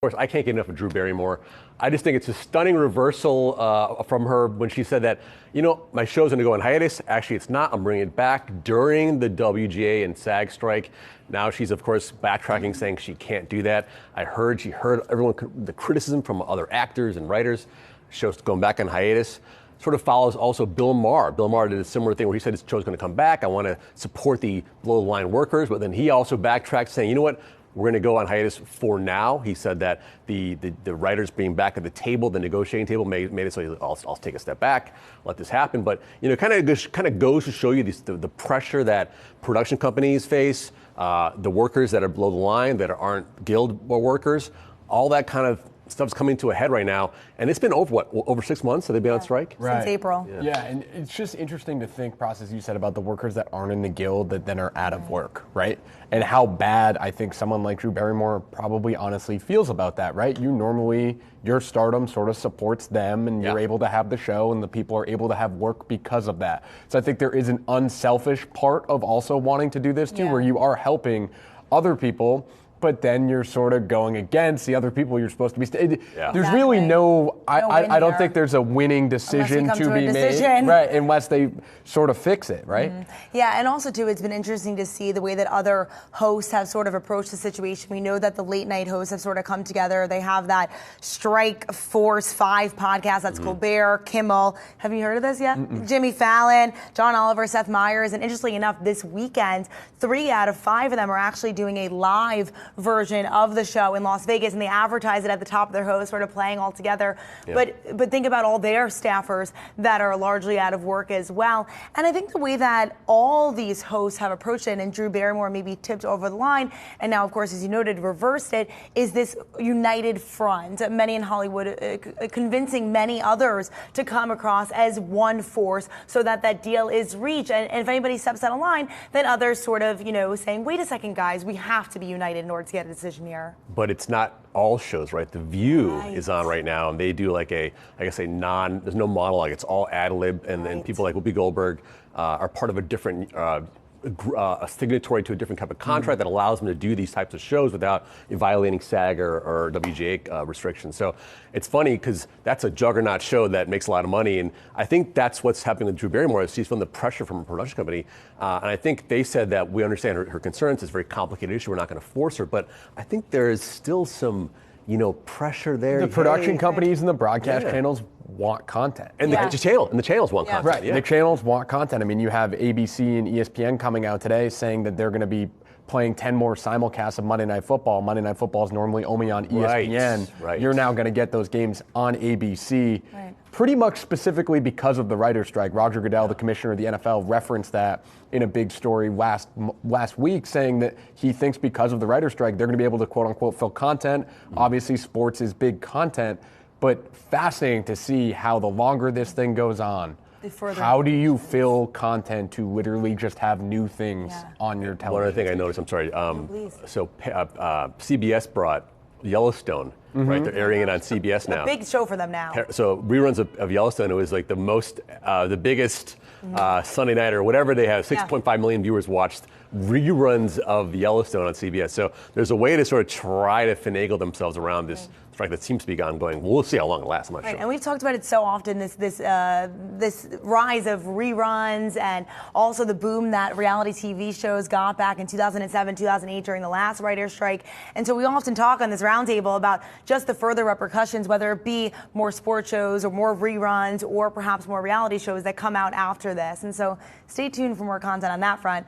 Of course, I can't get enough of Drew Barrymore. I just think it's a stunning reversal from her when she said that, my show's going to go on hiatus. Actually, it's not. I'm bringing it back during the WGA and SAG strike. Now she's, of course, backtracking, saying she can't do that. She heard the criticism from other actors and writers. Show's going back on hiatus. Sort of follows also Bill Maher. Bill Maher did a similar thing where he said his show's going to come back. I want to support the below-the-line workers. But then he also backtracked, saying, you know what? We're going to go on hiatus for now. He said that the writers being back at the table, the negotiating table, made it so I'll take a step back, let this happen. But kind of goes to show you the pressure that production companies face, the workers that are below the line that aren't guild workers, all that kind of stuff's coming to a head right now, and it's been over 6 months that they've been on strike? Right. Since April. Yeah, and it's just interesting to think, process you said about the workers that aren't in the guild that then are out of work, right? And how bad I think someone like Drew Barrymore probably honestly feels about that, right? Your stardom sort of supports them, and you're able to have the show, and the people are able to have work because of that. So I think there is an unselfish part of also wanting to do this too, where you are helping other people, but then you're sort of going against the other people you're supposed to be. There's really I don't think there's a winning decision to be made, right? Unless they sort of fix it, right? Mm-hmm. Yeah, and also too, it's been interesting to see the way that other hosts have sort of approached the situation. We know that the late night hosts have sort of come together. They have that Strike Force 5 podcast. That's Colbert, Kimmel. Have you heard of this yet? Jimmy Fallon, John Oliver, Seth Meyers, and interestingly enough, this weekend, 3 out of 5 of them are actually doing a live version of the show in Las Vegas, and they advertise it at the top of their host, sort of playing all together. Yeah. But think about all their staffers that are largely out of work as well. And I think the way that all these hosts have approached it, and Drew Barrymore maybe tipped over the line, and now, of course, as you noted, reversed it, is this united front. Many in Hollywood convincing many others to come across as one force so that that deal is reached. And if anybody steps out of line, then others sort of, saying, wait a second, guys, we have to be united in order to get a decision here. But it's not all shows, right? The View is on right now, and they do there's no monologue. It's all ad lib, and people like Whoopi Goldberg are part of a different a signatory to a different type of contract that allows them to do these types of shows without violating SAG or WGA restrictions. So it's funny because that's a juggernaut show that makes a lot of money, and I think that's what's happening with Drew Barrymore. She's feeling the pressure from a production company, and I think they said that we understand her concerns. It's a very complicated issue. We're not going to force her, but I think there is still some pressure there. The production companies and the broadcast channels want content. And the channels want content. Right, the channels want content. I mean, you have ABC and ESPN coming out today saying that they're going to be playing 10 more simulcasts of Monday Night Football. Monday Night Football is normally only on ESPN. Right. You're now going to get those games on ABC. Right. Pretty much specifically because of the writer's strike. Roger Goodell, the commissioner of the NFL, referenced that in a big story last week, saying that he thinks because of the writer's strike, they're going to be able to, quote unquote, fill content. Obviously, sports is big content, but fascinating to see how the longer this thing goes on, how do you fill content to literally just have new things on your television? One other thing I noticed, I'm sorry. CBS brought Yellowstone, right? They're airing it on CBS now. A big show for them now. So reruns of Yellowstone, it was like the biggest Sunday night or whatever they have. 6.5 million viewers watched reruns of Yellowstone on CBS. So there's a way to sort of try to finagle themselves around this strike that seems to be ongoing. We'll see how long it lasts. I'm not sure. And we've talked about it so often, this rise of reruns, and also the boom that reality TV shows got back in 2007, 2008 during the last writer's strike. And so we often talk on this roundtable about just the further repercussions, whether it be more sports shows or more reruns or perhaps more reality shows that come out after this. And so stay tuned for more content on that front.